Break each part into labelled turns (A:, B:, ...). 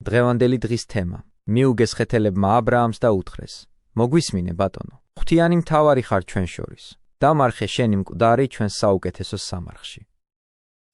A: დღევანდელი დღის თემა. მიუგეს ხეთელებმა აბრაამს და უთხრეს: მოგვისმინე ბატონო, ღვთიანი მთავარი ხარ ჩვენ შორის. დამარხე შენი მკვდარი ჩვენს საუკეთესო სამარხში.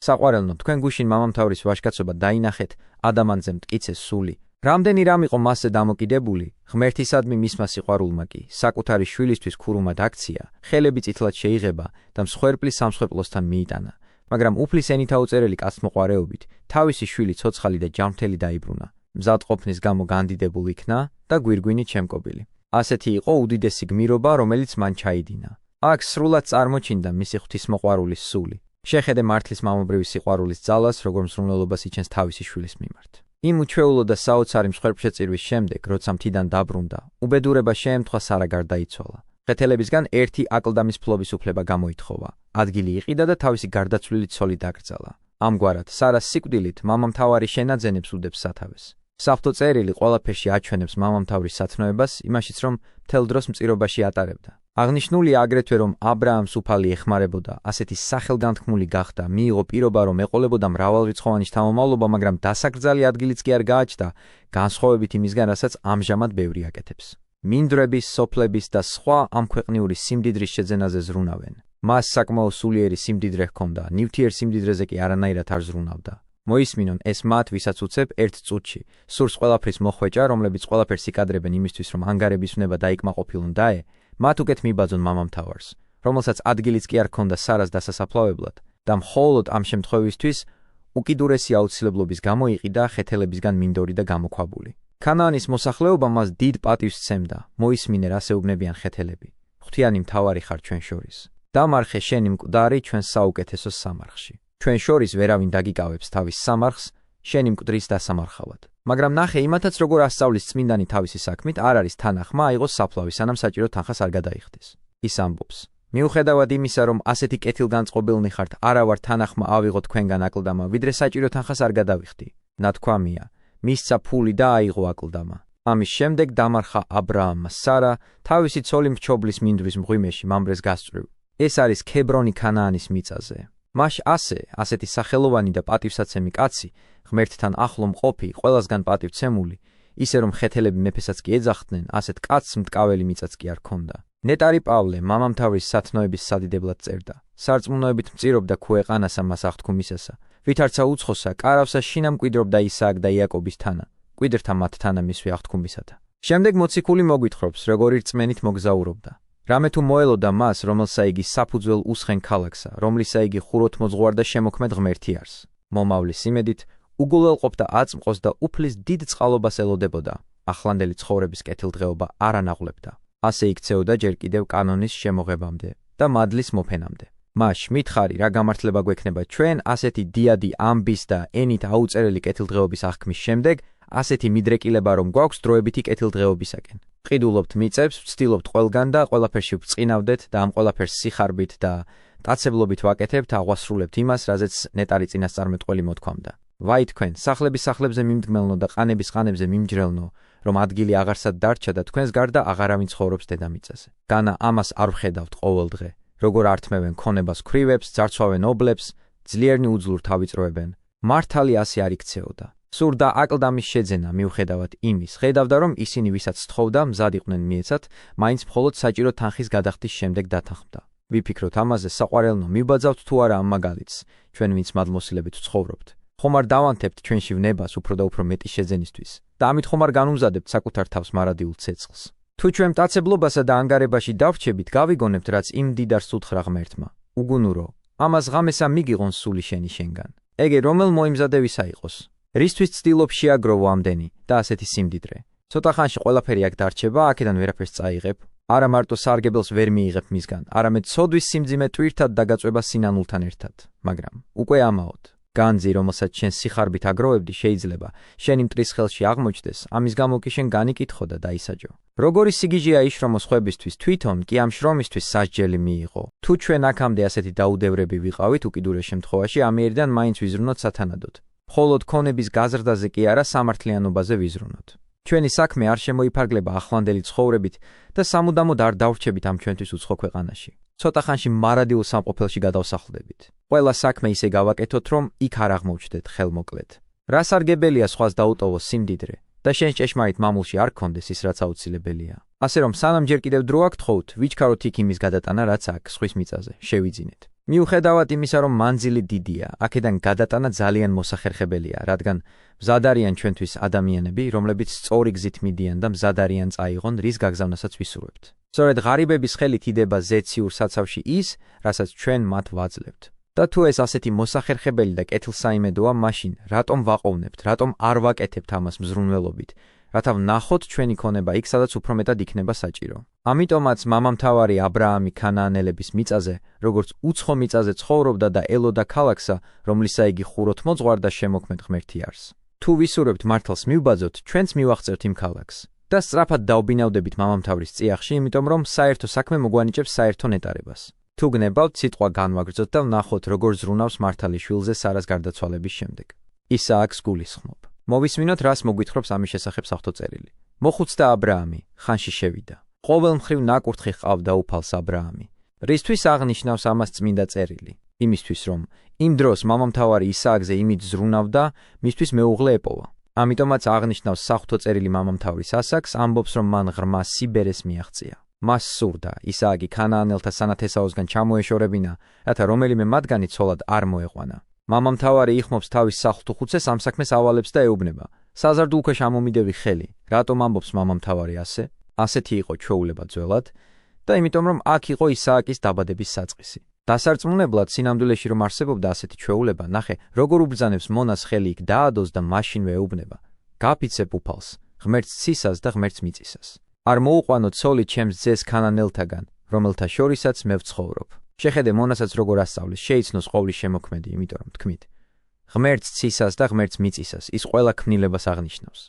A: საყვარელნო, თქვენ გუშინ მამამთავრის ვაჟკაცობა დაინახეთ, ადამანზე მტკიცეს სული. რამდენი რამ იყო მასზე დამოკიდებული, ღმერთისადმი მისმა სიყვარულმა კი, საკუთარი შვილისთვის ქურუმად აქცია, ხელები წითლად შეიღება და მსხვერპლი სამსხვერპლოსთან მიიტანა. მაგრამ უფლის ენითაუწერელი კაცმოყვარეობით თავისი შვილი ცოცხალი და ჯანმრთელი დაიბრუნა. მზადყოფნის გამო განდიდებულ იქნა და გვირგვინით შემკობილი. ასეთი იყო უდიდესი გმირობა, რომელიც მან ჩაიდინა. აქ სრულად წარმოჩინდა მისი ღვთისმოყვარულის სული. შეხედე მართლის მამობრივი სიყვარულის ძალას, როგორ მზრუნველობას იჩენს თავისი შვილის მიმართ. იმ უჩვეულო და საოცარი მსხვერპლშეწირვის შემდეგ, როცა მთიდან დაბრუნდა, უბედურება შეემთხვა სარა გარდაიცვალა. ხეთელებისგან ერთი აკლდამის ფლობის უფლება გამოითხოვა. ადგილი იყიდა და თავისი გარდაცვლილი ცოლი დაკრძალა. ამგვარად, სარას სიკვდილით მამამთავარი შენაძენებს უდებს სათავეს. საფრთხო წერილი ყველაფერში აჩვენებს მამამთავრის სათნოებას, იმაშიც რომ მთელ დროს მწირობაში ატარებდა. აღნიშნულია აგრეთვე, რომ აბრაამს უფალი ეხმარებოდა, ასეთი სახელგანთქმული გახდა, მიიღო პირობა, რომ ეყოლებოდა მრავალრიცხოვანი შთამომავლობა, მაგრამ დასაკრძალი ადგილიც კი არ გააჩნდა, განსხვავებით იმისგან, რასაც ამჟამად ბევრი აკეთებს. მინდვრების, სოფლების და სხვა ამ ქვეყნიური სიმდიდრის შეძენაზე ზრუნავენ. მას საკმაო სულიერი სიმდიდრე ჰქონდა, ნივთიერ სიმდიდრეზე კი არანაირად არ ზრუნავდა. მოისმინონ ეს მათ, ვისაც უცებ ერთ წუთში, სურს ყველაფრის მოხვეჭა, რომლებიც ყველაფერს იკადრებენ იმისთვის, რომ ანგარების ვნება დაიკმაყოფილონ დაე, მათ უკეთ მიბაძონ მამამთავარს, რომელსაც ადგილიც კი არ ჰქონდა სარას დასასაფლავებლად და მხოლოდ ამ შემთხვევისთვის უკიდურესი აუცილებლობის გამო იყიდა ხეთელებისგან მინდორი და გამოქვაბული. ქანაანის მოსახლეობა მას დიდ პატივს სცემდა. მოისმინე, რას ეუბნებიან ხეთელები: ღვთიანი მთავარი ხარ ჩვენ შორის. დამარხე შენი მკვდარი ჩვენს საუკეთესო სამარხში. ჩვენ შორის ვერავინ დაგიკავებს თავის სამარხს, შენი მკვდრის დასამარხავად. მაგრამ ნახე იმათაც, როგორ ასწავლის წმინდანი თავისი საქმით, არ არის თანახმა აიღოს საფლავი, სანამ საჭირო თანხას არ გადაიხდეს. ის ამბობს: მიუხედავად იმისა, რომ ასეთი კეთილგანწყობილნი ხართ, არა ვარ თანახმა ავიღო თქვენგან აკლდამა, ვიდრე საჭირო თანხას არ გადავიხდი. ნათქვამია: მისცა ფული და აიღო აკლდამა. ამის შემდეგ დამარხა აბრაამმა სარა, თავისი ცოლი მრჩობლის მინდვრის მღვიმეში მამრეს გასწვრივ. ეს არის ქებრონი ქანაანის მიწაზე. მაშ ასეთი სახელოვანი და პატივსაცემი კაცი, ღმერთთან ახლო მყოფი, ყველასგან პატივცემული, ისე რომ ხეთელები მეფესაც კი ეძახდნენ, ასეთ კაცს მტკაველი მიწაც კი არ ჰქონდა. ნეტარი პავლე მამამთავრის სათნოების სადიდებლად წერდა. სარწმუნოებით მწირობდა ქუეყანასა მას აღთქმისასა, ვითარცა უცხოსა, კარავსა შინა მკვიდრობდა ისააკ და იაკობის თანა, მკვიდრთა მათ თანა მისვე აღთქმისათა. შემდეგ მოციქული მოგვითხრობს, როგორი რწმენით მოგზაურობდა. რამე თუ მოელოდა მას, რომელსა იგი საფუძველ უსხენ ქალაქსა, რომლისა იგი ხუროთ მოძღვარ და შემოქმედ ღმერთი არს. მომავლის იმედით უგულველყოფდა აწმყოს და უფლის დიდ წყალობას ელოდებოდა. ახლანდელი ცხოვრების კეთილდღეობა არ ანაღლებდა. ასე იქცეოდა ჯერ კიდევ კანონის შემოღებამდე და მადლის მოფენამდე. მაშ მითხარი, რა გამართლება გვექნება ჩვენ ასეთი დიადი ამბის და ენით აუწერელი კეთილდღეობის აღქმის შემდეგ, ასეთი მიდრეკილება რომ გვაქვს დროებითი კეთილდღეობისაკენ. ყიდულობთ მიწებს, ვცდილობთ ყველგან და ყველაფერში ვწყინავდეთ და ამ ყველაფერს სიხარბით და ტაცებლობით ვაკეთებთ, აღვასრულებთ იმას, რაზეც ნეტარი წინასწარმეტყველი მოთქვამდა. ვაი თქვენ, სახლების სახლებზე მიმდგმელნო და ყანების ყანებზე მიმჯრელნო, რომ ადგილი აღარსად დარჩა და თქვენს გარდა აღარავინ ცხოვრობს დედამიწაზე. განა ამას არ ვხედავთ ყოველ დღე, როგორ ართმევენ ქონებას ქვრივებს, ძარცვავენ ობლებს, ძლიერნი უძლურ თავიწროებენ. მართალი ასე არ იქცეოდა. სურდა აკლდამის შეძენა, მიუხედავად იმის, ხედავდა რომ ისინი ვისაც სთხოვდა, მზად იყვნენ მიეცათ, მაინც მხოლოდ საჭირო თანხის გადახდის შემდეგ დათანხმდა. ვიფიქროთ ამაზე, საყვარელნო, მივბაძავთ თუ არა ამ მაგალითს, ჩვენ ვინც მადლმოსილებით ვცხოვრობთ. ხომ არ დავანთებთ ჩვენში ვნებას უფრო და უფრო მეტი შეძენისთვის და ამით ხომ არ განუმზადებთ საკუთარ თავს მარადილ ცეცხლს. თუ ჩვენ მტაცებლობასა და ანგარებაში დავრჩებით, გავიგონებთ, რაც იმ მდიდარს უთხრა ღმერთმა. უგუნურო, ამას ღამესა მიგიღონ სული შენი შენგან. ეგე რომელ მოიმზადებისა იყოს? რისთვის ცდილობ შეაგროვო ამდენი და ასეთი სიმდიდრე? ცოტა ხანში ყველაფერი აქ დარჩება, აქედან ვერაფერს წაიღებ. არა მარტო სარგებელს ვერ მიიღებ მისგან, არამედ ცოდვის სიმძიმე ტვირთად დაგაწვება სინანულთან ერთად. მაგრამ უკვე ამაოდ. განძი, რომელსაც შენ სიხარბით აგროვებდი, შეიძლება შენი მტრის ხელში აღმოჩნდეს, ამის გამო კი შენ განიკითხო და დაისაჯო. როგორი სიგიჟეა იშრომოს ხვებისთვის, თვითონ კი ამ შრომისთვის სასჯელი მიიღო. თუ ჩვენ აქამდე ასეთი დაუდევრები ვიყავით, უკიდურეს შემთხვევაში ამიერიდან მაინც ვიზრუნოთ სათანადოდ. მხოლოდ ქონების გაზრდაზე კი არა, სამართლიანობაზე ვიზრუნოთ. ჩვენი საქმე არ შემოიფარგლება ახლანდელი ცხოვრებით და სამუდამოდ არ დავრჩებით ამ ჩვენთვის უცხო ქვეყანაში. ცოტა ხანში მარადილ სამყოფელში გადავსახლდებით. ყველა საქმე ისე გავაკეთოთ, რომ იქ არ აღმოჩნდეთ ხელმოკლედ. რა სარგებელია სხვას დაუტოვოს სიმდიდრე და შენ ჭეშმარიტ მამულში არ გქონდეს ის რაც აუცილებელია. ასე რომ სანამ ჯერ კიდევ დრო აგთხოვთ, ვიჩქაროთ იქ იმის გადატანა რაც აქვს ხვის მიწაზე, შევიძინეთ. მიუხედავად იმისა, რომ მანძილი დიდია, აქედან გადატანა ძალიან მოსახერხებელია, რადგან მზად არიან ჩვენთვის ადამიანები, რომლებიც სწორი გზით მიდიან და მზად არიან წაიღონ, რის გაგზავნასაც ვისურვებთ. სწორედ ღარიბების ხელით იდება ზეციურ საცავში ის, რასაც ჩვენ მათ ვაძლევთ. და თუ ეს ასეთი მოსახერხებელი და კეთილსაიმედოა, მაშინ რატომ ვაყოვნებთ, რატომ არ ვაკეთებთ ამას მზრუნველობით, რათა ვნახოთ ჩვენი ქონება იქ, სადაც უფრო მეტად იქნება საჭირო. ამიტომაც მამამთავარი აბრაამი ქანაანელების მიწაზე, როგორც უცხო მიწაზე ცხოვრობდა და ელოდა ქალაქსა, რომლისა იგი ხუროთ მოძღვარ და შემოქმედ ღმერთი არს. თუ ვისურვებთ მართლს მივბაძოთ, ჩვენც მივახწერთ იმ ქალაქს. და სწრაფად დავბინავდებით მამამთავრის წიაღში, იმიტომ რომ საერთო საქმე მოგვანიჭებს საერთო ნეტარებას. თუ გნებავთ, სიტყვა განვაგრძოთ და ვნახოთ, როგორ ზრუნავს მართალი შვილზე სარას გარდაცვალების შემდეგ. ისააკს გულისხმობ. მოვისმინოთ, რას მოგვითხრობს ამის შესახებ საღვთო წერილი. მოხუცდა აბრაამი, ხანში შევიდა. ყოველ მხრივ ნაკურთხი ჰყავდა უფალს აბრაამი. რისთვის აღნიშნავს ამას წმინდა წერილი? იმისთვის, რომ იმ დროს მამამთავარი ისააკზე იმით ზრუნავდა, მისთვის მეუღლე ეპოვა. ამიტომაც აღნიშნავს საღვთო წერილი მამამთავრის ასაკს, ამბობს, რომ მან ღრმა სიბერეს მიაღწია. მას სურდა ისააკი ქანაანელთა სანათესაოსგან ჩამოეშორებინა, რათა რომელიმე მათგანი ცოლად არ მოეყვანა. მამამთავარი იხმობს თავის სახლთუხუცეს ამ საქმეს ავალებს და ეუბნება. საზარდულქვეშ ამომიდევი ხელი, რატომ ამბობს მამამთავარი ასე? ასეთი იყო ჩვეულება ძველად და იმიტომ რომ აქ იყო ისააკის დაბადების საწყისი. დასარწმუნებლად სინამდვილეში რომ არსებობდა ასეთი ჩვეულება, ნახე, როგორ უბრძანებს მონას ხელი იქ დაადოს და მაშინვე ეუბნება. გაფიცებ უფალს, ღმერთს ცისას და ღმერთს მიწისას. არ მოუყვანო ცოლი ჩემს ძეს ქანანელთაგან, რომელთა შორისაც მე ვცხოვრობ. შეხედე მონასაც როგორ ასწავლის, შეიცნოს ყოვლის შემოქმედი, იმიტომ რომ თქვით. ღმერთს ცისას და ღმერთს მიწისას, ის ყველა ქმნილებას აღნიშნავს.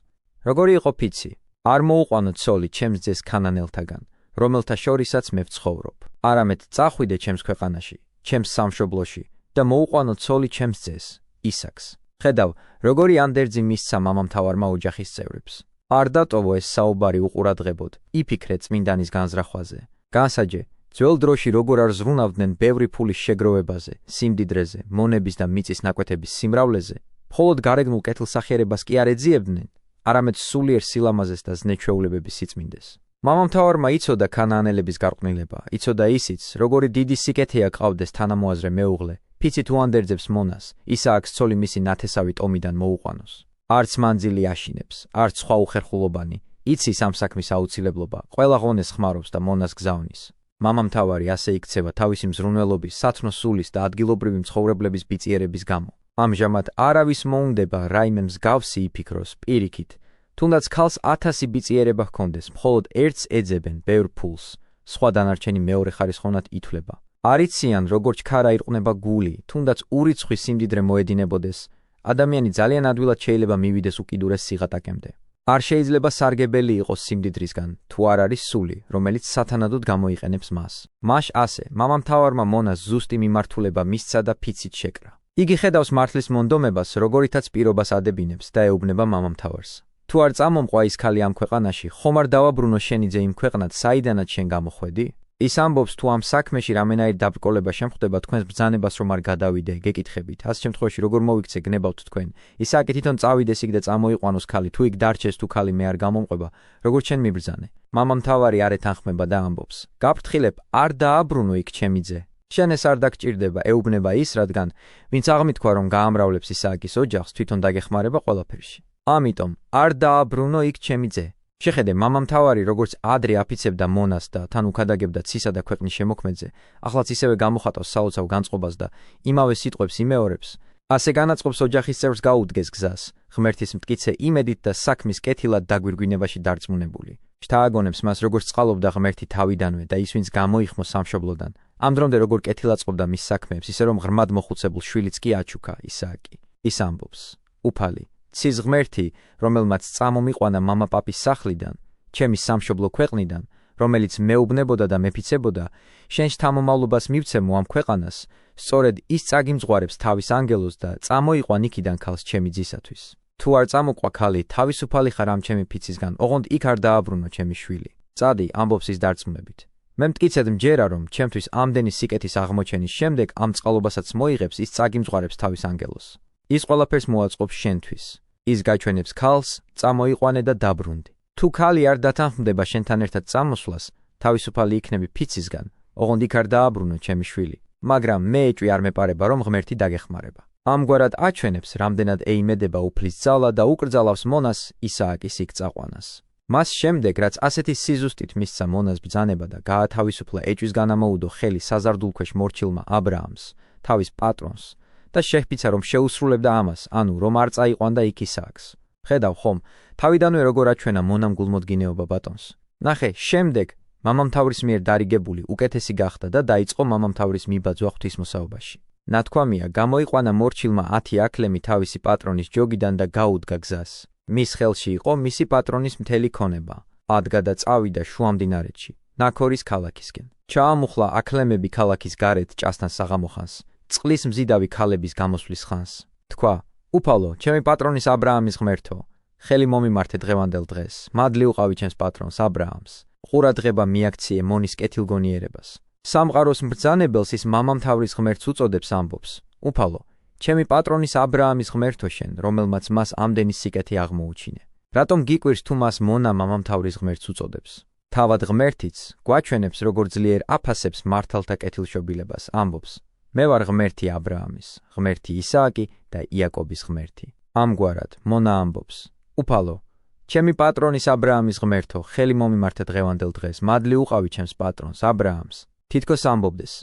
A: როგორი იყო ფიცი? არ მოუყვანო ცოლი ჩემს ძეს ქანანელთაგან, რომელთა შორისაც მე ვცხოვრობ. არამედ წახვიდე ჩემს ქვეყანაში, ჩემს სამშობლოში და მოუყვანო ცოლი ჩემს ძეს, ისაკს. ხედავ, როგორი ანდერძი მისცა მამამთავარმა ოჯახის წევრებს. არ დატოვო ეს საუბარი უყურადღებოდ, იფიქრე წმინდანის განზრახვაზე. განსაჯე, ძველ დროში როგორ არ ზრუნავდნენ ბევრი ფულის შეგროვებაზე, სიმდიდრეზე, მონების და მიწის ნაკვეთების სიმრავლეზე, მხოლოდ გარეგნულ კეთილსახიერებას კი არ ეძიებდნენ, არამედ სულიერ სილამაზეს და ზნე-ჩვეულებების სიწმინდეს. მამამთავარმა იცოდა ქანაანელების გარყვნილება, იცოდა ისიც, როგორი დიდი სიკეთეა ყავდეს თანამოაზრე მეუღლე, ფიცი თუ ანდერძებს მონას, ისააკს ცოლი მისი ნათესავი ტომიდან მოუყვანოს. არც მანძილი აშინებს, არც სხვა უხერხულობანი, იცის ამ საქმის აუცილებლობა, ყველა ღონეს ხმარობს და მონას გზავნის. მამამთავარი ასე იქცევა თავისი მზრუნველობის, სათნო სულის და ადგილობრივი მცხოვრებლების ბიწიერების გამო. ამჟამად არავის მოუნდება რაიმე მსგავსი იფიქროს პირიქით, თუნდაც ქალს 1000 ბიწიერება ჰქონდეს, მხოლოდ ერთს ეძებენ ბევრ ფულს, სხვა დანარჩენი მეორე ხარისხოვნად ითვლება. არ იციან, როგორ ჩქარა ირყნება გული, თუნდაც ურიცხვი სიმდიდრე მოედინებოდეს, ადამიანი ძალიან ადვილად შეიძლება მივიდეს უკიდურეს სიღატაკემდე. არ შეიძლება სარგებელი იყოს სიმდიდრისგან, თუ არ არის სული, რომელიც სათანადოდ გამოიყენებს მას. მაშ ასე, მამამთავარმა მონას ზუსტი მიმართულება მისცა და ფიცით შეკრა. იგი ხედავს მართლის მონდომებას, როგორითაც პირობას ადებინებს და ეუბნება მამამთავარს. თუ არ წამომყვა ის ქალი ამ ქვეყანაში, ხომ არ დავაბრუნო შენიძე იმ ქვეყნად, საიდანაც შენ გამოხვედი? ის ამბობს, თუ ამ საქმეში რამენაირ დაბრკოლება შემხვდება თქვენს ბრძანებას რომ არ გადავიდე, გეკითხებით. ასეთ შემთხვევაში როგორ მოიქცე გნებავთ თქვენ? ისააკი თვითონ წავიდეს იქ და წამოიყვანოს ქალი, თუ იქ დარჩეს თუ ქალი მე არ გამომყვება, როგორ ჩვენ მიბრძანე? მამამთავარი არ ეთანხმება და ამბობს. გაფრთხილებ, არ დააბრუნო იქ ჩემი ძე. შენ ეს არ დაგჭირდება, ეუბნება ის, რადგან ვინც აღმითქვა რომ გაამრავლებს ისააკის ოჯახს, თვითონ დაგეხმარება ყველაფერში. ამიტომ არ დააბრუნო იქ ჩემი ძე. შეხედე, მამამთავარი როგორც ადრე აფიცებდა მონას და თან უკადაგებდა ცისა და ქვეყნის შემოქმედზე, ახლაც ისევე გამოხატავს საოცავ განწყობას და იმავე სიტყვებს იმეორებს, ასე განაწყობს ოჯახის წევრს გაუდგეს გზას, ღმერთის მტკიცე იმედით და საქმის კეთილად დაგვირგვინებაში დარწმუნებული. შთააგონებს მას როგორც წყალობდა ღმერთი თავიდანვე და ის ვინც გამოიხმო სამშობლოდან. ამ დრომდე როგორ კეთილად წყობდა მის საქმეებს, ისე რომ ღრმად მოხუცებულ შვილიც კი აჩუქა ისააკი. ის ამბობს, უფალი, ცის ღმერთი, რომელმაც წამომიყვანა მამა-პაპის სახლიდან, ჩემი სამშობლო ქვეყნიდან, რომელიც მეუბნებოდა და მეფიცებოდა, შენ შთამომავლობას მივცემო ამ ქვეყანას, სწორედ ის წაგიმძღვარებს თავის ანგელოზს და წამოიყვან იქიდან ქალს ჩემი ძისათვის. თუ არ წამოყვა ქალი, თავისუფალი ხარ ამ ჩემი ფიცისგან, ოღონდ იქ არ დააბრუნო ჩემი შვილი. წადი, ამბობს ის დარწმუნებით. მე მტკიცედ მჯერა, რომ ჩემთვის ამდენი სიკეთის აღმოჩენის შემდეგ ამ წყალობასაც მოიღებს, ის წაგიმძღვარებს თავის ანგელოზს. ის ყველაფერს მოაწყობს შენთვის. ის გაჩვენებს ქალს, წამოიყვანე და დაბრუნდი. თუ ქალი არ დათანხმდება შენთან ერთად წამოსვლას, თავისუფალი იქნები ფიცისგან, ოღონდ იქ არ დააბრუნო ჩემი შვილი, მაგრამ მე ეჭვი არ მეპარება, რომ ღმერთი დაგეხმარება. ამგვარად აჩვენებს, რამდენად ეიმედება უფლის ძალა და უკრძალავს მონას ისააკის იქ წაყვანას. მას შემდეგ, რაც ასეთი სიზუსტით მისცა მონას ბრძანება და გაათავისუფლა ეჭვის განამოუდო ხელი საზარდულქვეშ მორჩილმა აბრაამს, თავის პატრონს და შეჰფიცა, რომ შეუსრულებდა ამას, ანუ რომ არ წაიყვანდა იქ ისააკს. ხედავ ხომ, თავიდანვე როგორ აჩვენა მონამ გულმოდგინეობა ბატონს. ნახე, შემდეგ მამამთავრის მიერ დარიგებული უკეთესი გახდა და დაიწყო მამამთავრის მიბაძვა ღვთისმოსაობაში. ნათქვამია, გამოიყვანა მორჩილმა 10 აკლემი თავისი პატრონის ჯოგიდან და გაუდგა გზას. მის ხელში იყო მისი პატრონის მთელი ქონება. ადგა და წავიდა შუამდინარეთში, ნაქორის ქალაქისკენ. ჩაამუხლა აკლემები ქალაქის გარეთ ჭასთან საღამოხანს, წყლის მზიდავი ქალების გამოსვლის ხანს. თქვა: უფალო, ჩემი პატრონის აბრაამის ღმერთო, ხელი მომიმართე დღევანდელ დღეს. მადლი უყავი ჩემს პატრონს აბრაამს. ყურადღება მიაქციე მონის კეთილგონიერებას. სამყაროს მბრძანებელს ის მამამთავრის ღმერთს უწოდებს, ამბობს: უფალო, ჩემი პატრონის აბრაამის ღმერთო შენ, რომელმაც მას ამდენი სიკეთე აღმოუჩინე. რატომ გიკვირს თუ მას მონა მამამთავრის ღმერთს უწოდებს? თავად ღმერთიც გვაჩვენებს, როგორ ძლიერ აფასებს მართალთა კეთილშობილებას, ამბობს: მე ვარ ღმერთი აბრაამის, ღმერთი ისააკი და იაკობის ღმერთი. ამგვარად მონა ამბობს: უფალო, ჩემი პატრონის აბრაამის ღმერთო, ხელი მომიმართე დღევანდელ დღეს, მადლი უყავი ჩემს პატრონს აბრაამს. თითქოს ამბობდეს: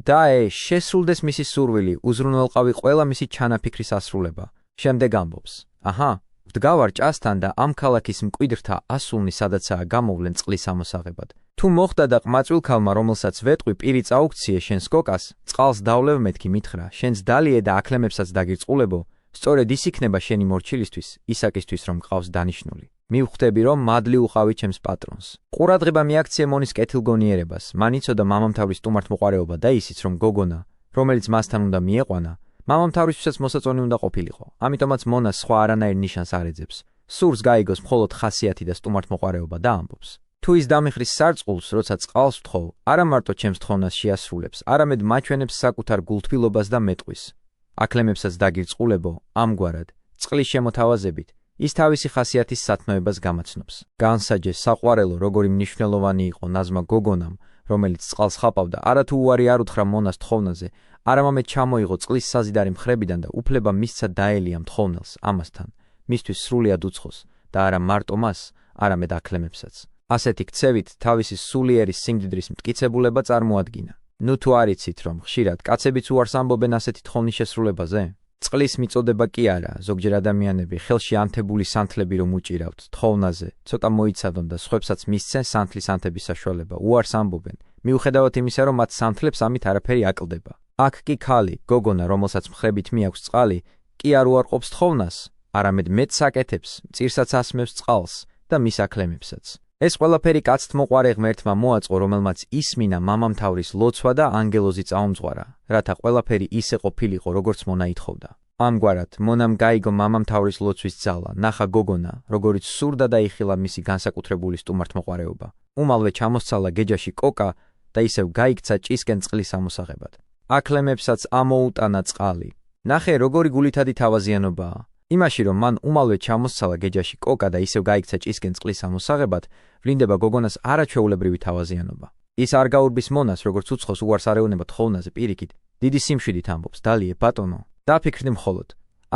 A: დაე, შესრულდეს მისი სურვილი, უზრუნველყავი ყველა მისი ჩანაფიქრის ასრულება. შემდეგ ამბობს: აჰა, ვდგავარ ჭასთან და ამ ქალაქის მკვიდრთა ასულნი სადაცაა გამოვლენ წყლის ამოსაღებად. თუ მოხდა და ყმაწვილ ქალმა, რომელსაც ვეტყვი, პირი წაუქციე შენს კოკას, წყალს დავლევ მეთქი მითხრა, შენს დალიე და აკლემებსაც დაგირწყულებო, სწორედ ის იქნება შენი მორჩილისთვის, ისაკისთვის, რომ ყავს დანიშნული. მივხვდები, რომ მადლი უყავი ჩემს პატრონს. ყურადღება მიაქციე მონის კეთილგონიერებას, მან იცოდა მამამთავრის სტუმართმოყვარეობა და ისიც, რომ გოგონა, რომელიც მასთან უნდა მიეყვანა, მამამთავრისთვისაც მოსაწონი უნდა ყოფილიყო. ამიტომაც მონას სხვა არანაირ ნიშანს არ ეძებს. სურს გაიგოს მხოლოდ ხასიათი და სტუმართმოყვარეობა და ამბობს: თუ ის დამიხრის სარწყულს, როცა წყალს ვთხოვ, არა მარტო ჩემს თხოვნას შეასრულებს, არამედ მაჩვენებს საკუთარ გულთბილობას და მეტყვის. აკლემებსაც დაგირწყულებო, ამგვარად, წყლის შემოთავაზებით, ის თავისი ხასიათის სათნოებას გამაცნობს. განსაჯე საყვარელო, როგორი მნიშვნელოვანი იყო ნაზმა გოგონამ, რომელიც წყალს ხაპავდა, არათუ უარი არ უთხრა მონას თხოვნაზე, არამამედ ჩამოიღო წყლის საზიდარი მხრებიდან და უფლება მისცა დაელიამ თხოვნელს ამასთან, მისთვის სრულიად უცხოს და არა მარტო მას, არამედ აკლემებსაც. ასეთი ქცევით თავისი სულიერი სიმდიდრის მტკიცებულება წარმოადგინა. ნუ თუ არ იცით, რომ ხშირად კაცებიც უარს ამბობენ ასეთი თხოვნის შესრულებაზე? წყლის მიწოდება კი არა, ზოგჯერ ადამიანები ხელში ანთებული სანთლები რომ უჭირავთ თხოვნაზე, ცოტა მოიცადონ და სხვებსაც მისცენ სანთლის ანთების საშუალება, უარს ამბობენ, მიუხედავად იმისა, რომ მათ სანთლებს ამით არაფერი აკლდება. აქ კი ქალი, გოგონა, რომელსაც მხრებით მიაქვს წყალი, კი არ უარყოფს თხოვნას, არამედ მეტს აკეთებს, მწირსაც ასმევს წყალს და მის აკლემებსაც. ეს ყველაფერი კაცთმოყვარე ღმერთმა მოაწყო, რომელმაც ისმინა მამამთავრის ლოცვა და ანგელოზი წაუმძღვარა, რათა ყველაფერი ისე ყოფილიყო, როგორც მონა ითხოვდა. ამგვარად, მონამ გაიგო მამამთავრის ლოცვის ძალა, ნახა გოგონა, როგორიც სურდა და იხილა მისი განსაკუთრებული სტუმართმოყვარეობა. უმალვე ჩამოსცალა გეჯაში კოკა და ისევ გაიქცა ჭისკენ წყლის ამოსაღებად. აკლემებსაც ამოუტანა წყალი. ნახე, როგორი გულითადი თავაზიანობაა. იმაში, რომ მან უმალვე ჩამოსცალა გეჯაში კოკა და ისევ გაიქცა ჭისკენ წყლის ამოსაღებად, ვლინდება გოგონას არაჩვეულებრივი თავაზიანობა. ის არ გაურბის მონას, როგორც უცხოს უარს არ ეუბნება თხოვნაზე, პირიქით, დიდი სიმშვიდით ამბობს: დალიე ბატონო, დაფიქრდი მხოლოდ,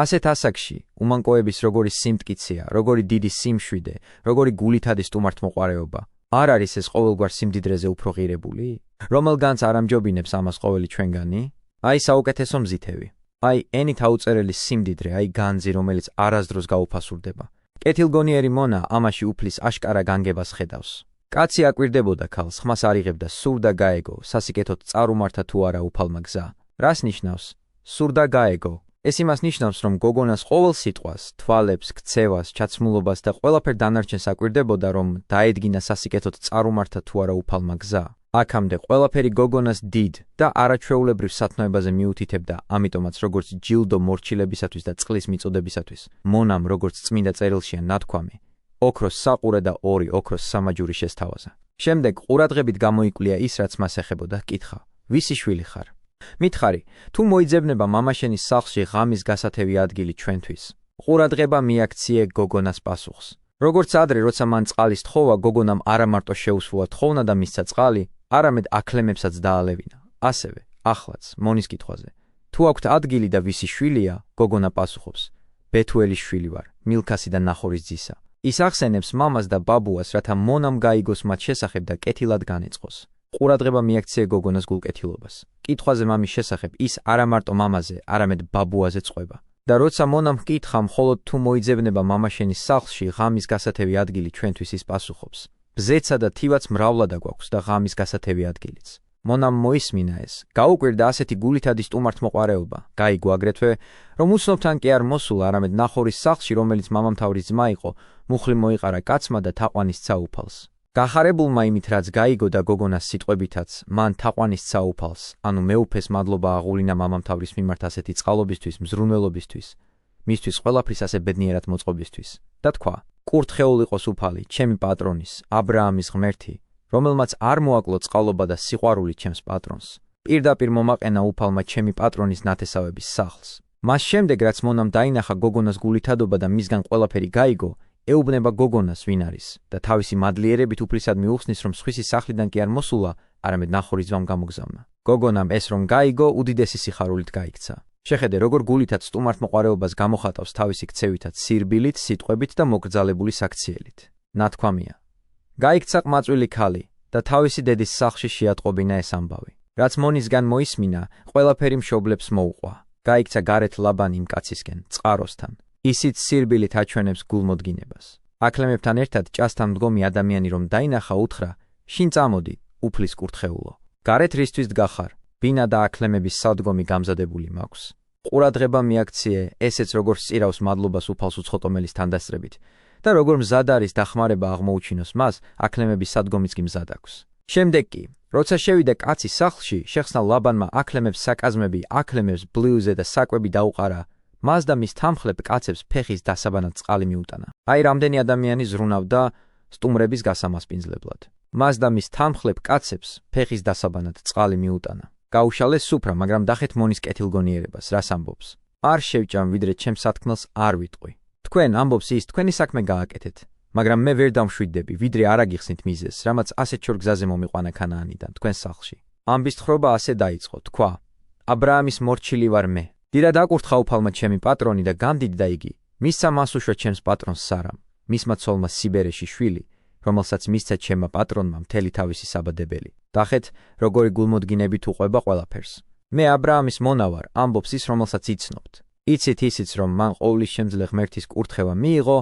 A: ასეთ ასაკში უმანკოების როგორი სიმტკიცეა, როგორი დიდი სიმშვიდე, როგორი გულითადი სტუმართმოყვარეობა. არ არის ეს ყოველგვარ სიმდიდრეზე უფრო ღირებული? რომელგანც არ ამჯობინებს ამას ყოველი ჩვენგანი? აი საუკეთესო მზითევი. აი ენით აუწერელი სიმდიდრე, აი განძი, რომელიც არასდროს გაუფასურდება. კეთილგონიერი მონა ამაში უფლის აშკარა განგებას ხედავს. კაცი აკვირდებოდა ქალს, ხმას არ იღებდა, სურდა გაეგო, სასიკეთოდ წარუმართა თუ არა უფალმა გზა. რას ნიშნავს? სურდა გაეგო. ეს იმას ნიშნავს, რომ გოგონას ყოველ სიტყვას, თვალებს, ქცევას, ჩაცმულობას და ყველაფერ დანარჩენს აკვირდებოდა, რომ დაედგინა სასიკეთოდ წარუმართა თუ არა უფალმა გზა. აქამდე ყველაფერი გოგონას დიდ და არაჩვეულებრივ სათნოებაზე მიუთითებდა, ამიტომაც როგორც ჯილდო მორჩილებისათვის და წყლის მიწოდებისათვის, მონამ როგორც წმინდა წერილშია ნათქვამი, ოქროს საყურე და 2 ოქროს სამაჯური შესთავაზა. შემდეგ ყურადღებით გამოიკვლია ის, რაც მას ეხებოდა, კითხა: ვისი შვილი ხარ? მითხარი, თუ მოიძებნება მამაშენის სახლში ღამის გასათევი ადგილი ჩვენთვის. ყურადღება მიაქციე გოგონას პასუხს. როგორც ადრე, როცა მან წყალის თხოვა, გოგონამ არა მარტო შეუსვლა თხოვნა და მისცა წყალი, არამედ აკლემებსაც დაალევინა. ასევე, ახლაც, მონის კითხვაზე. თუ აქვთ ადგილი და ვისი შვილია, გოგონა პასუხობს. ბეთუელის შვილი ვარ, მილქასი და ნახორის ძისა. ის ახსენებს მამას და ბაბუას, რათა მონამ გაიგოს მათ შესახებ და კეთილად განეწყოს. ყურადღება მიაქცია გოგონას გულკეთილობას. კითხვაზე მამის შესახებ ის არა მარტო მამაზე, არამედ ბაბუაზე წყვება. და როცა მონამ ჰკითხა, მხოლოდ თუ მოიძებნება მამაშენის სახლში ღამის გასათევი ადგილი ჩვენთვის, ის პასუხობს. ბზეცა და თივაც მრავლად აგვაქვს და ღამის გასათევი ადგილიც. მონამ მოისმინა ეს, გაუკვირდა ასეთი გულითადი სტუმართმოყვარეობა, გაიგო აგრეთვე, რომ უცნობთან კი არ მოსულა, არამედ ნახორის სახლში, რომელიც მამამთავრის ძმა იყო, მუხლი მოიყარა კაცმა და თაყვანისცა უფალს. გახარებულმა იმით, რაც გაიგო და გოგონას სიტყვებითაც, მან თაყვანისცა უფალს, ანუ მეუფეს მადლობა აღულინა მამამთავრის მიმართ ასეთი წყალობისთვის, მზრუნველობისთვის, მისთვის ყველაფრის ასე ბედნიერად მოწყობისთვის და თქვა: კურთხეულ იყოს უფალი, ჩემი პატრონის, აბრაამის ღმერთი, რომელმაც არ მოაკლო წყალობა და სიყვარული ჩემს პატრონს. პირდაპირ მომაყენა უფალმა ჩემი პატრონის ნათესავების სახლს. მას შემდეგ, რაც მონამ დაინახა გოგონას გულითადობა და მისგან ყველაფერი გაიგო, ეუბნება გოგონას ვინ არის და თავისი მადლიერებით უფლისად მიუხსნის, რომ სხვისი სახლიდან კი არ მოსულა, არამედ ნახორის ძმამ გამოგზავნა. გოგონამ ეს რომ გაიგო, უდიდესი სიხარულით გაიქცა. შეხედე, როგორ გულითად სტუმართმოყვარეობას გამოხატავს თავისი ქცევითად, სირბილით, სიტყვებით და მოკრძალებული საქციელით. ნათქვამია. გაიქცა ყმაწვილი ქალი და თავისი დედის სახლში შეატყობინა ეს ამბავი. რაც მონისგან მოისმინა, ყველაფერი მშობლებს მოუყვა. გაიქცა გარეთ ლაბანი იმ კაცისკენ, წყაროსთან. ისიც სირბილით აჩვენებს გულმოდგინებას. აკლემებთან ერთად ჭასთან მდგომი ადამიანი რომ დაინახა, უთხრა: შინ წამოდი, უფლის კურთხეულო. გარეთ რისთვის დგახარ? ბინა და აკლემების სადგომი გამზადებული მაქვს. ყურადღება მიაქციე, ესეც როგორც წირავს მადლობას უფალს უცხოტომელის თანდასწრებით და როგორ მზად არის დახმარება აღმოუჩინოს მას, აკლემების სადგომიც კი მზად აქვს. შემდეგ კი, როცა შევიდა კაცის სახლში, შეხსნა ლაბანმა აკლემებს საკაზმები, აკლემებს ბლიუზე და საკვები დაუყარა. მას და მის თამხლებ კაცებს ფეხის დასაბანად წყალი მიუტანა. აი რამდენი ადამიანი ზრუნავდა სტუმრების გასამასპინძლებლად. მას და მის თამხლებ კაცებს ფეხის დასაბანად წყალი მიუტანა. გაუშალეს სუფრა, მაგრამ დახეთ მონის კეთილგონიერებას, რას ამბობს. არ შევჭამ, ვიდრე ჩემს სათქმელს არ ვიტყვი. თქვენ, ამბობს ის, თქვენი საქმე გააკეთეთ, მაგრამ მე ვერ დამშვიდდები, ვიდრე არ აგიხსნით მიზეზს, რამაც ასეთ შორ გზაზე მომიყვანა ქანაანიდან, თქვენს სახლში. ამბის თხრობა ასე დაიწყო, თქვა: აბრაამის მორჩილი ვარ მე. დიდად აკურთხა უფალმა ჩემი პატრონი და გამდიდდა იგი. მისცა მას უშვა ჩემს პატრონს სარამ, მისმა ცოლმა სიბერეში შვილი, რომელსაც მისცა ჩემმა პატრონმა მთელი თავისი საბადებელი. დახეთ, როგორი გულმოდგინებით უყვება ყველაფერს. მე აბრაამის მონა ვარ, ამბობს ის, რომელსაც იცნობთ. იცით ისიც, რომ მან ყოვლისშემძლე ღმერთის კურთხევა მიიღო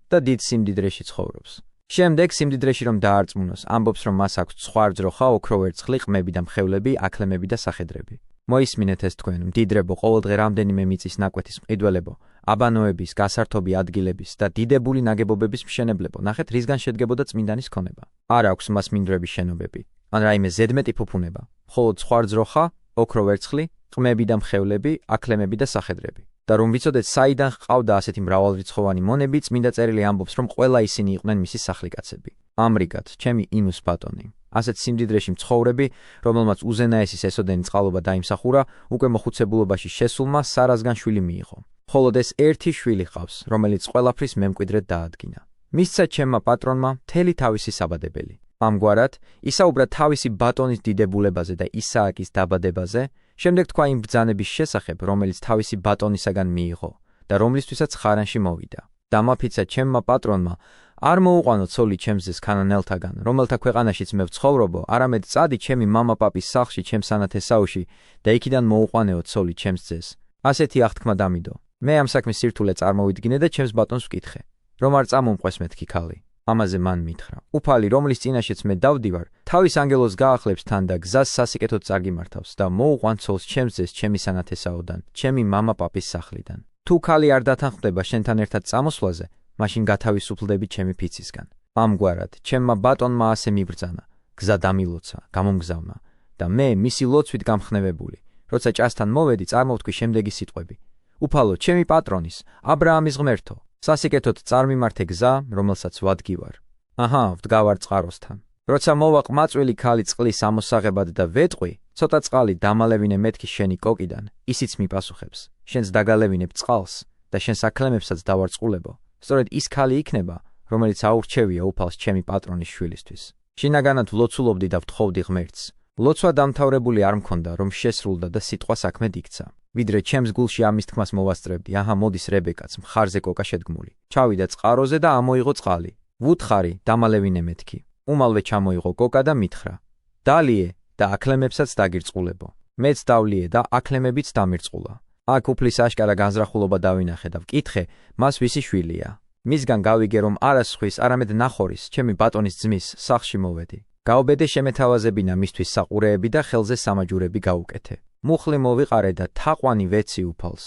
A: და დიდ სიმდიდრეში ცხოვრობს. შემდეგ სიმდიდრეში რომ დაარწმუნოს, ამბობს, რომ მას აქვს სხვა ძროხა, ოქრო ვერცხლი, ყმები და მხევლები, აკლემები და სახედრები. მოისმინეთ ეს თქვენ, მდიდრებო, ყოველდღე რამდენიმე მიწის ნაკვეთის მყიდველებო, აბანოების, გასართობი ადგილების და დიდებული ნაგებობების მშენებლებო, ნახეთ, რისგან შედგებოდა წმინდანის ქონება. არ აქვს მას მინდვრების შენობები, ან რაიმე ზედმეტი ფუფუნება, მხოლოდ სხვა ძროხა, ოქრო ვერცხლი, ყმები და მხევლები, აკლემები და სახედრები. და რომ ვიცოდეთ, საიდან ჰყავდა ასეთი მრავალრიცხოვანი მონები, წმინდა წერილი ამბობს, რომ ყველა ისინი იყვნენ მისი სახლიკაცები. ამრიგად, ჩემი ინუს ბატონი, ასეთ სიმდიდრეში მცხოვრები, რომელმაც უზენაესის ესოდენი წყალობა დაიმსახურა, უკვე მოხუცებულობაში შესულმა სარასგან შვილი მიიღო. მხოლოდ ეს ერთი შვილი ჰყავს, რომელიც ყველაფრის მემკვიდრედ დაადგინა. მისცა ჩემმა პატრონმა მთელი თავისი საბადებელი. ამგვარად, ისაუბრა თავისი ბატონის დიდებულებაზე და ისააკის დაბადებაზე, შემდეგ თქვა იმ ბრძანების შესახებ, რომელიც თავისი ბატონისაგან მიიღო და რომლისთვისაც ხარანში მოვიდა. დამაფიცა ჩემმა პატრონმა არ მოუყვანო ცოლი ჩემსძეს ქანანელთაგან, რომელთა ქვეყანაშიც მე ვცხოვრობო, არამედ წადი ჩემი მამა-პაპის სახლში, ჩემს სანათესაოში და იქიდან მოუყვანეო ცოლი ჩემსძეს. ასეთი აღთქმა დამიდო. მე ამ საქმის სირთულე წარმოვიდგინე და ჩემს ბატონს ვკითხე, რომ არ წამომყვეს მეთქი ქალი. ამაზე მან მითხრა: უფალი, რომლის წინაშეც მე დავდივარ, თავის ანგელოს გაახლებს თან და გზას სასიკეთოდ წარგიმართავს და მოუყვან ცოლს ჩემსძეს ჩემი სანათესაოდან, ჩემი მამა-პაპის სახლიდან. თუ ქალი არ დათანხმდება შენთან ერთად წამოსვლაზე, მაშინ გათავისუფლდები ჩემი ფიცისგან. ამგვარად, ჩემმა ბატონმა ასე მიბრძანა, გზა დამილოცა, გამომგზავნა და მე მისი ლოცვით გამხნევებული, როცა ჭასთან მოვედი, წარმოვთქვი შემდეგი სიტყვები: უფალო, ჩემი პატრონის, აბრაამის ღმერთო, სასიკეთოდ წარმიმართე გზა, რომელსაც ვადგივარ. აჰა, ვდგავარ წყაროსთან. როცა მოვა ყმაწვილი ქალი წყლის ამოსაღებად და ვეტყვი, ცოტა წყალი დამალევინე მეთქი შენი კოკიდან, ისიც მიპასუხებს. შენს დაგალევინებ წყალს და შენს აკლემებსაც დავარწყულებო. სწორედ ის ქალი იქნება, რომელიც აურჩევია უფალს ჩემი პატრონის შვილისთვის. შინაგანად ვლოცულობდი და ვთხოვდი ღმერთს. ლოცვა დამთავრებული არ მქონდა, რომ შესრულდა და სიტყვა საქმედ იქცა. ვიდრე ჩემს გულში ამის თქმას მოვასწრებდი, აჰა მოდის რებეკაც, მხარზე კოკა შედგმული. ჩავიდა წყაროზე და ამოიღო წყალი. ვუთხარი, დამალევინე მეთქი. უმალვე ჩამოიღო კოკა და მითხრა: დალიე და აკლემებსაც დაგირწყულებო. მეც დავლიე და აკლემებიც დამირწყულა. აქ უფლის აშკარა განზრახულობა დავინახე და ვკითხე, მას ვისი შვილია. მისგან გავიგე, რომ არა სხვის, არამედ ნახორის, ჩემი ბატონის ძმის სახლში მოვედი. გაუბედე შემეთავაზებინა მისთვის საყურეები და ხელზე სამაჯურები გაუკეთე. მუხლი მოვიყარე და თაყვანი ვეცი უფალს.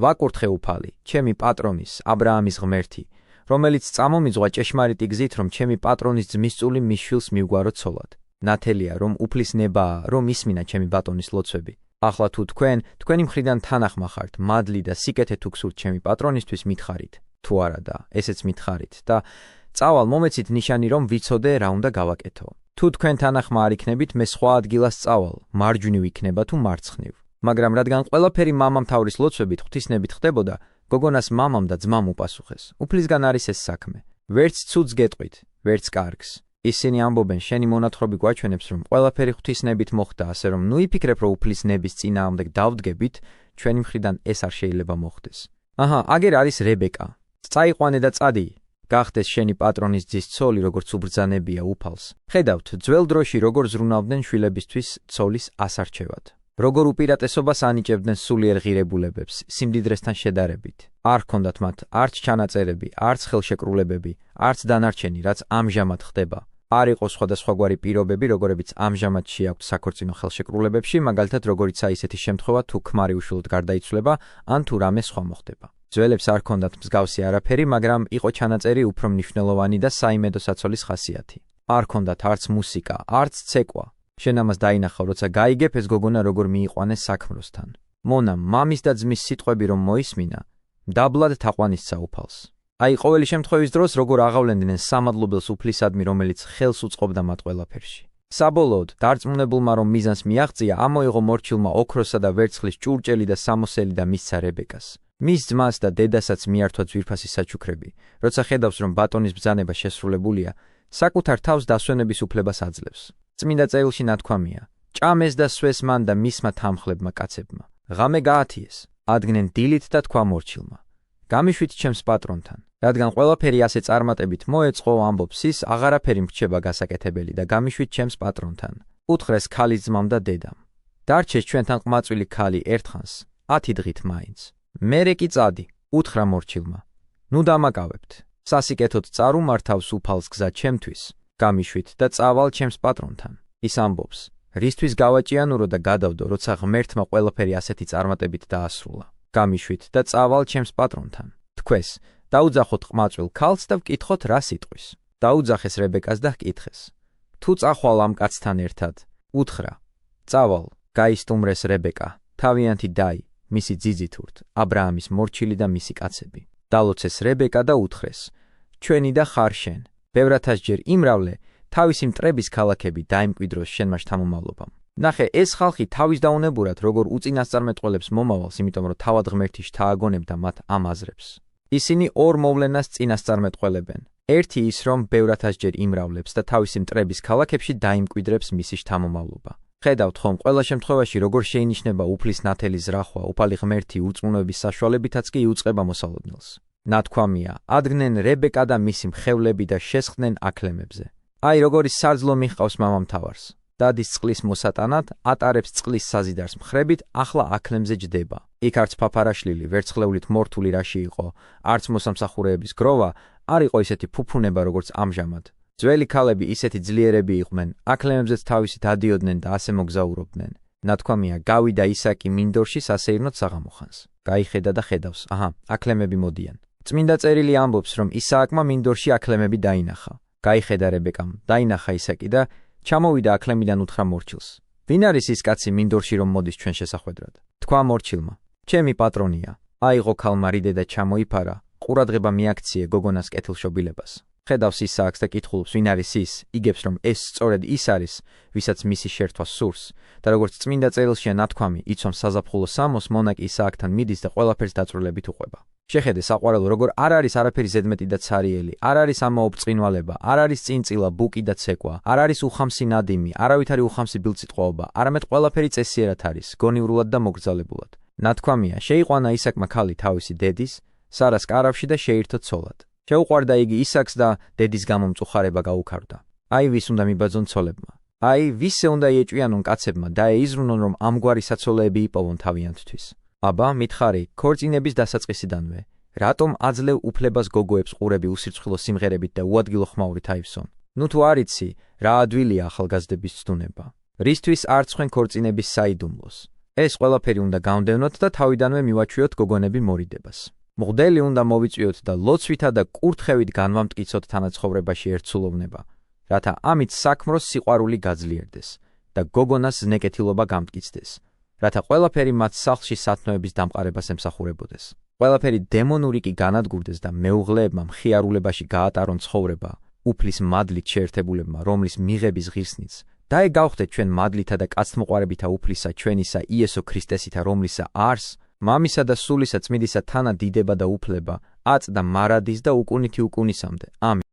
A: ვაკურთხე უფალი, ჩემი პატრონის, აბრაამის ღმერთი, რომელიც წამომიძღვა ჭეშმარიტი გზით, რომ ჩემი პატრონის ძმის წული მის შვილს მივგვარო ცოლად. ნათელია, რომ უფლის ნებაა, რომ ისმინა ჩემი ბატონის ლოცვები. ახლა თუ თქვენი მხრიდან თანახმა ხართ, მადლი და სიკეთე თუ გსურთ ჩემი პატრონისთვის მითხარით. თუ არა და ესეც მითხარით და წავალ მომეცით ნიშანი, რომ ვიცოდე რა უნდა გავაკეთო. თუ თქვენ თანახმა არ იქნებით, მე სხვა ადგილას წავალ, მარჯვნივ იქნება თუ მარცხნივ. მაგრამ რადგან ყველაფერი მამამთავრის ლოცვებით ღვთისნებით ხდებოდა, გოგონას მამამ და ძმამ უპასუხეს. უფლისგან არის ეს საქმე. ვერც ცუდს გეტყვით, ვერც კარგს. ისინი ამბობენ, შენი მონათხრობი გვაჩვენებს, რომ ყველაფერი ღვთისნებით მოხდა, ასე რომ ნუ იფიქრებ, რომ უფლის ნების წინააღმდეგ დავდგებით, ჩვენი მხრიდან ეს არ შეიძლება მოხდეს. აჰა, აგერ არის რებეკა. წაიყვანე და წადი. გახდეს შენი პატრონის ძის ცოლი, როგორც უბრძანებია უფალს. ხედავთ, ძველ დროში როგორ ზრუნავდნენ შვილებისთვის ცოლის ასარჩევად. როგორ უპირატესობას ანიჭებდნენ სულიერ ღირებულებებს, სიმდიდრესთან შედარებით. არ ჰქონდათ მათ არც ჩანაწერები, არც ხელშეკრულებები, არც დანარჩენი, რაც ამჟამად ხდება. არ იყო სხვადასხვაგვარი პირობები, როგორებიც ამჟამად შეაქვთ საქორწინო ხელშეკრულებებში, მაგალითად როგორიცაა ისეთი შემთხვევა, თუ ქმარი უშვილოდ გარდაიცვლება, ან თუ რამე სხვა მოხდება. ძველებს არ ჰქონდათ მსგავსი არაფერი, მაგრამ იყო ჩანაწერი უფრო მნიშვნელოვანი და საიმედო საცოლის ხასიათი. არ ჰქონდათ არც მუსიკა, არც ცეკვა. შენ ამას დაინახავ, როცა გაიგებ ეს გოგონა როგორ მიიყვანეს საქმროსთან. მონამ, მამის და ძმის სიტყვები რომ მოისმინა, დაბლად თაყვანისცა უფალს. აი ყოველი შემთხვევის დროს როგორ აღავლენდნენ სამადლობელს უფლისადმი, რომელიც ხელს უწყობდა მათ ყველაფერში. საბოლოოდ, დარწმუნებულმა რომ მიზანს მიაღწია, ამოიღო მორჩილმა ოქროსა და ვერცხლის ჭურჭელი და სამოსელი და მისცა რებეკას. მის ძმას და დედასაც მიართვა ძვირფასი საჩუქრები. როცა ხედავს, რომ ბატონის ბრძანება შესრულებულია, საკუთარ თავს დასვენების უფლებას აძლევს. წმინდა წერილში ნათქვამია: ჭამეს და სვეს მან და მისმა თამხლებმა კაცებმა. ღამე გაათიეს, ადგნენ დილით და თქვა მორჩილმა: გამიშვით ჩემს პატრონთან. რადგან ყველაფერი ასე წარმატებით მოეწყო, ამბობს ის, აღარაფერი მრჩება გასაკეთებელი და გამიშვით ჩემს პატრონთან. უთხრეს ქალის ძმამ და დედამ: დარჩეს ჩვენთან ყმაწვილი ქალი ერთხანს, 10 დღით მაინც. მერე კი წადი, უთხრა მორჩილმა: ნუ დამაკავებთ. სასიკეთოდ წარუმართავს უფალს გზა ჩემთვის. გამიშვით და წავალ ჩემს პატრონთან. ის ამბობს: რისთვის გავაჭიანურო და გადავდო, როცა ღმერთმა ყველაფერი ასეთი წარმატებით დაასრულა. გამიშვით და წავალ ჩემს პატრონთან. თქვეს: დაუძახოთ ყმაწვილ ქალს და ვკითხოთ რა სიტყვის. დაუძახეს რებეკას და ჰკითხეს: თუ წახვალ ამ კაცთან ერთად, უთხრა: წავალ, გაისტუმრეს რებეკა, თავიანთი დაი, მისი ძიძითურთ, აბრაამის მორჩილი და მისი კაცები. დალოცეს რებეკა და უთხრეს: ჩვენი და ხარ შენ. ბევრათასჯერ იმრავლე, თავისი მტრების ქალაქები დაიმკვიდროს შენმა შთამომავლობამ. ნახე, ეს ხალხი თავის დაუნებურად როგორ უწინასწარმეტყველებს მომავალს, იმიტომ რომ თავად ღმერთი შთააგონებდა მათ ამ აზრებს. ისინი ორ მოვლენას წინასწარმეტყველებენ. ერთი ის, რომ ბევრათასჯერ იმრავლებს და თავისი მტრების ქალაქებში დაიმკვიდრებს მისი შთამომავლობა. ხედავთ ხომ, ყველა შემთხვევაში როგორ შეინიშნება უფლის ნათელი ზრახვა, უფალი ღმერთი ურწმუნოების საშუალებითაც კი იუწყება მოსალოდნელს. ნათქვამია: ადგნენ რებეკა და მისი მხევლები და შესხდნენ აკლემებზე. აი როგორი სარძლო მიჰყავს მამამთავარს. დადის წყლის მოსატანად, ატარებს წყლის საზიდარს მხრებით, ახლა აკლემზე ჯდება. იქ არც ფაფარაშლილი, ვერცხლეულით მორთული რაში იყო, არც მოსამსახურეების გროვა, არ იყო ისეთი ფუფუნება, როგორც ამჟამად. ძველი ქალები ისეთი ძლიერები იყვნენ, აკლემებზეც თავისით ადიოდნენ და ასე მოგზაურობდნენ. ნათქვამია: გავიდა ისაკი მინდორში სასეირნოდ საღამოხანს. გაიხედა და ხედავს, აჰა, აკლემები მოდიან. წმინდა წერილი ამბობს, რომ ისააკმა მინდორში აკლემები დაინახა. გაიხედა რებეკამ, დაინახა ისაკი და ჩამოვიდა აკლემიდან უთხრა მორჩილს: ვინ არის ის კაცი მინდორში რომ მოდის ჩვენ შესახვედრად? თქვა მორჩილმა: ჩემი პატრონია. აიღო ქალმა რიდე და ჩამოიფარა, ყურადღება მიაქციე გოგონას კეთილშობილებას. ხედავს ისააკს და კითხულობს, ვინ არის ის, იგებს, რომ ეს სწორედ ის არის, ვისაც მისი შერთვა სურს, და როგორც წმინდა წერილშია ნათქვამი, იცვამს საზაფხულო სამოს, მონაკი ისააკთან მიდის და ყველაფერს დაწვრილებით უყვება. შეხედე საყვარელო, როგორ არ არის არაფერი ზედმეტი და ცარიელი, არ არის ამაო ბრწყინვალება, არ არის წინწილა, ბუკი და ცეკვა, არ არის უხამსი ნადიმი, არავით არის უხამსი ბილწიტყვაობა, არამედ ყველაფერი წესიერად არის, გონივრულად და მოგრძალებულად. ნათქვამია, შეიყვანა ისაკმა ქალი თავისი დედის, სარას კარავში და შეირთო ცოლად. შეუყვარდა იგი ისაკს და დედის გამო მწუხარება გაუქარდა. აი ვის უნდა მიბაძონ ცოლებმა. აი ვისზე უნდა იეჭვიანონ კაცებმა და ეიზრუნონ, რომ ამგვარი საცოლეები იპოვონ თავიანთთვის. აბა, მითხარი, ქორწინების დასაწყისიდანვე, რატომ აძლევ უფლებას გოგოებს ყურები უსირცხვილო სიმღერებით და უადგილო ხმაურით აივსონ? ნუ თუ არ იცი, რა ადვილია ახალგაზრდების ცდუნება. რისთვის არ ცხვენ ქორწინების საიდუმლოს? ეს ყველაფერი უნდა გავდევნოთ და თავიდანვე მივაჩვიოთ გოგონები მორიდებას. მღვდელი უნდა მოვიწვიოთ და ლოცვითა და კურთხევით განვამტკიცოთ თანაცხოვრებაში ერთსულოვნება, რათა ამით საქმროს სიყვარული გაძლიერდეს და გოგონას ზნეკეთილობა გამტკიცდეს, რათა ყველაფერი მათ სახლში სათნოების დამყარებას ემსახურებოდეს. ყველაფერი დემონური კი განადგურდეს და მეუღლეებმა მხიარულებაში გაატარონ ცხოვრება, უფლის მადლით შეერთებულებმა, რომლის მიღების ღირსნიც. დაეგავხდეთ ჩვენ მადლითა და კაცთმოყვარევითა უფლისა ჩვენისა იესო ქრისტესითა, რომლისა არს, მამისა და სულისა წმინდისა თანა დიდება და უფლება, აწ და მარადის და უკუნითი უკუნისამდე. ამინ.